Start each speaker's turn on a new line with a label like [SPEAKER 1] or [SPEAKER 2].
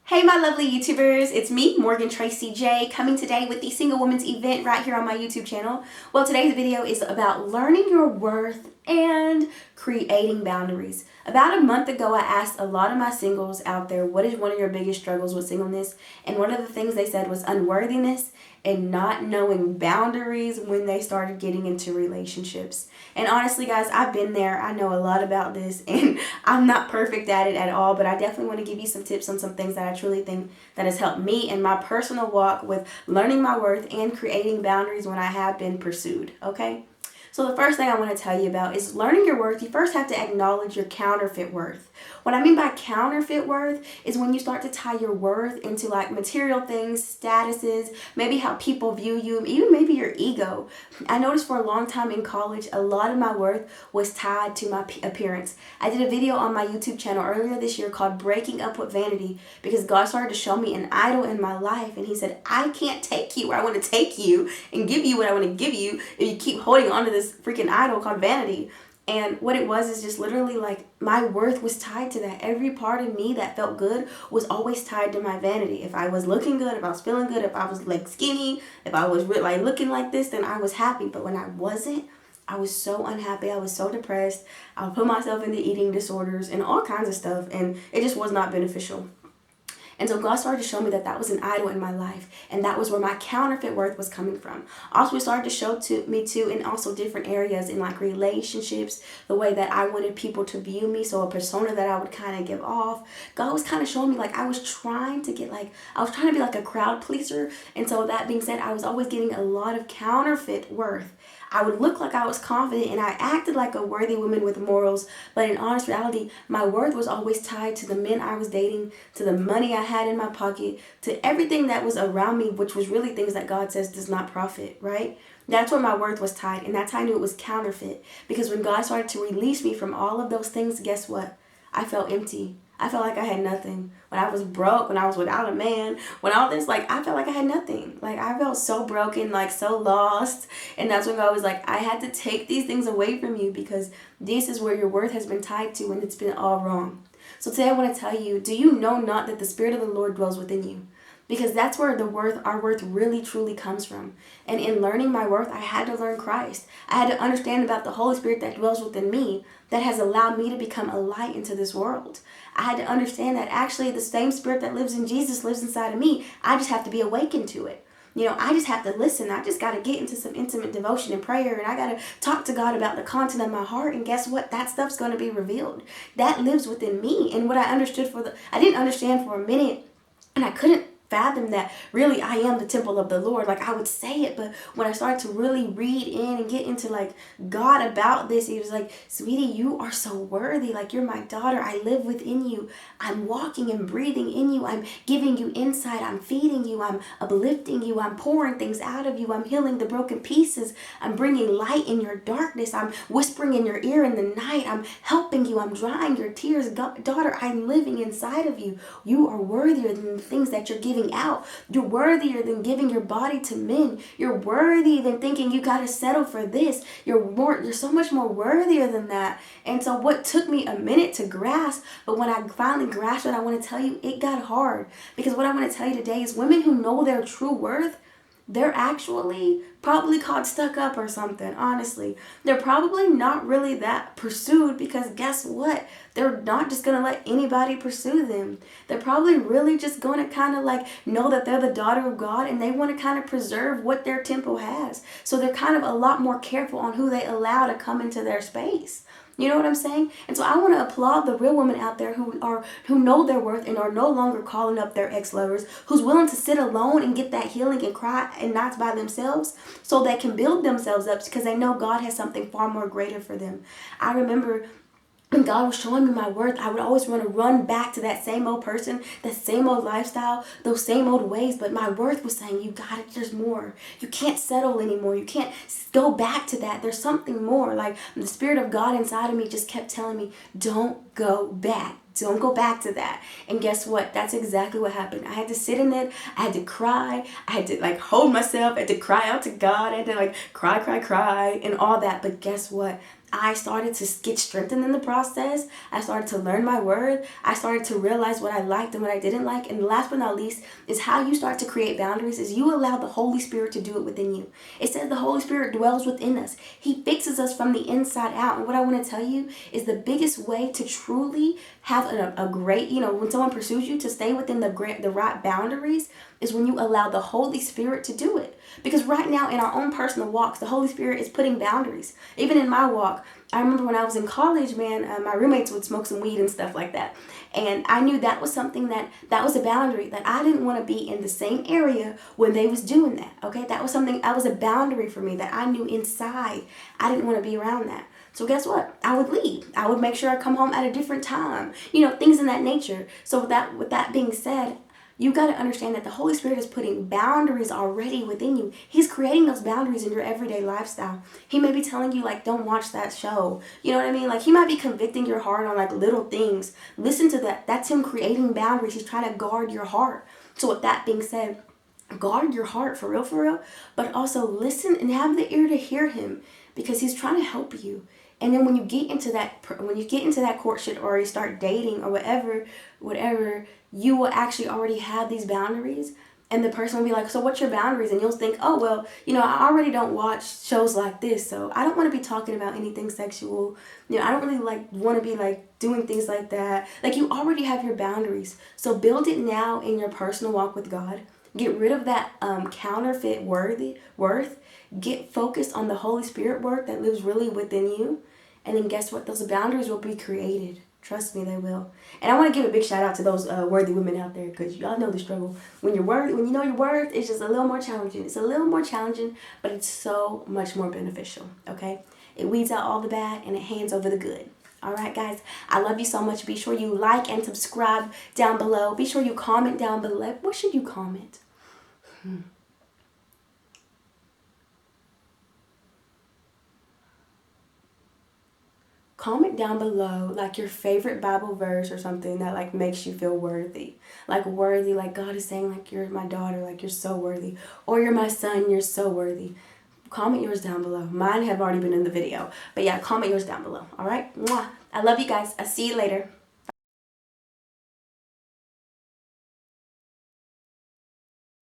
[SPEAKER 1] Hey my lovely YouTubers, it's me, Morgan Tracy J, coming today with the Single Women's event right here on my YouTube channel. Well, today's video is about learning your worth and creating boundaries. About a month ago, I asked a lot of my singles out there, what is one of your biggest struggles with singleness? And one of the things they said was unworthiness and not knowing boundaries when they started getting into relationships. And honestly, guys, I've been there. I know a lot about this, and I'm not perfect at it at all, but I definitely want to give you some tips on some things that I truly think that has helped me in my personal walk with learning my worth and creating boundaries when I have been pursued, okay? So the first thing I want to tell you about is learning your worth. You first have to acknowledge your counterfeit worth. What I mean by counterfeit worth is when you start to tie your worth into like material things, statuses, maybe how people view you, even maybe your ego. I noticed for a long time in college, a lot of my worth was tied to my appearance. I did a video on my YouTube channel earlier this year called Breaking Up with Vanity because God started to show me an idol in my life, and he said, I can't take you where I want to take you and give you what I want to give you if you keep holding on to this freaking idol called vanity. And what it was is just literally like my worth was tied to that. Every part of me that felt good was always tied to my vanity. If I was looking good, if I was feeling good, if I was like skinny, if I was like looking like this, then I was happy. But when I wasn't, I was so unhappy. I was so depressed. I would put myself into eating disorders and all kinds of stuff, and it just was not beneficial. And so God started to show me that that was an idol in my life, and that was where my counterfeit worth was coming from. Also, it started to show to me too in also different areas in like relationships, the way that I wanted people to view me, so a persona that I would kind of give off. God was kind of showing me like I was trying to get I was trying to be like a crowd pleaser, and so that being said, I was always getting a lot of counterfeit worth. I would look like I was confident and I acted like a worthy woman with morals, but in honest reality, my worth was always tied to the men I was dating, to the money I had in my pocket, to everything that was around me, which was really things that God says does not profit, right? That's where my worth was tied, and that's how I knew it was counterfeit. Because when God started to release me from all of those things, guess what? I felt empty. I felt like I had nothing. When I was broke, when I was without a man, when all this, I felt like I had nothing. I felt so broken, so lost. And that's when God was like, I had to take these things away from you because this is where your worth has been tied to and it's been all wrong. So today I want to tell you, do you know not that the Spirit of the Lord dwells within you? Because that's where our worth really truly comes from. And in learning my worth, I had to learn Christ. I had to understand about the Holy Spirit that dwells within me that has allowed me to become a light into this world. I had to understand that actually the same Spirit that lives in Jesus lives inside of me. I just have to be awakened to it. I just have to listen. I just got to get into some intimate devotion and prayer, and I got to talk to God about the content of my heart, and guess what? That stuff's going to be revealed. That lives within me. And what I I didn't understand for a minute, and I couldn't fathom that really I am the temple of the Lord. I would say it, but when I started to really read in and get into God about this, he was like, sweetie, you are so worthy. You're my daughter. I live within you. I'm walking and breathing in you. I'm giving you insight. I'm feeding you. I'm uplifting you. I'm pouring things out of you. I'm healing the broken pieces. I'm bringing light in your darkness. I'm whispering in your ear in the night. I'm helping you. I'm drying your tears. Daughter, I'm living inside of you. You are worthier than the things that you're giving out. You're worthier than giving your body to men. You're worthy than thinking you gotta settle for this. You're so much more worthier than that. And so what took me a minute to grasp, but when I finally grasped it, I want to tell you, it got hard. Because what I want to tell you today is women who know their true worth, they're actually probably called stuck up or something, honestly. They're probably not really that pursued because guess what? They're not just going to let anybody pursue them. They're probably really just going to kind of know that they're the daughter of God and they want to kind of preserve what their temple has. So they're kind of a lot more careful on who they allow to come into their space. You know what I'm saying? And so I want to applaud the real women out there who know their worth and are no longer calling up their ex-lovers, who's willing to sit alone and get that healing and cry and not by themselves so they can build themselves up because they know God has something far more greater for them. I remember when God was showing me my worth, I would always want to run back to that same old person, that same old lifestyle, those same old ways. But my worth was saying, you got it, there's more. You can't settle anymore. You can't go back to that. There's something more. The Spirit of God inside of me just kept telling me, don't go back. Don't go back to that. And guess what? That's exactly what happened. I had to sit in it. I had to cry. I had to hold myself. I had to cry out to God. I had to cry and all that. But guess what? I started to get strengthened in the process. I started to learn my worth. I started to realize what I liked and what I didn't like. And last but not least is how you start to create boundaries is you allow the Holy Spirit to do it within you. It says the Holy Spirit dwells within us. He fixes us from the inside out. And what I want to tell you is the biggest way to truly have a great, when someone pursues you, to stay within the right boundaries is when you allow the Holy Spirit to do it. Because right now in our own personal walks, the Holy Spirit is putting boundaries. Even in my walk, I remember when I was in college, man, my roommates would smoke some weed and stuff like that. And I knew that was something that was a boundary, that I didn't want to be in the same area when they was doing that, okay? That was a boundary for me that I knew inside I didn't want to be around that. So guess what? I would leave. I would make sure I come home at a different time, things in that nature. So with that being said, you got to understand that the Holy Spirit is putting boundaries already within you. He's creating those boundaries in your everyday lifestyle. He may be telling you, like, don't watch that show. You know what I mean? Like, he might be convicting your heart on, like, little things. Listen to that. That's him creating boundaries. He's trying to guard your heart. So with that being said, guard your heart for real, but also listen and have the ear to hear him because he's trying to help you. And then when you get into that courtship or you start dating or whatever, you will actually already have these boundaries. And the person will be like, so what's your boundaries? And you'll think, oh, well, I already don't watch shows like this, so I don't want to be talking about anything sexual. I don't really want to be doing things like that. You already have your boundaries. So build it now in your personal walk with God. Get rid of that counterfeit worth. Get focused on the Holy Spirit work that lives really within you. And then guess what? Those boundaries will be created. Trust me, they will. And I want to give a big shout out to those worthy women out there because y'all know the struggle. When you're worthy, when you know your worth, it's just a little more challenging. It's a little more challenging, but it's so much more beneficial, okay? It weeds out all the bad and it hands over the good. All right, guys, I love you so much. Be sure you like and subscribe down below. Be sure you comment down below. What should you comment? Comment down below your favorite Bible verse or something that makes you feel worthy. Worthy, God is saying you're my daughter, you're so worthy. Or you're my son, you're so worthy. Comment yours down below. Mine have already been in the video. But yeah, comment yours down below. All right? Mwah. I love you guys. I'll see you later.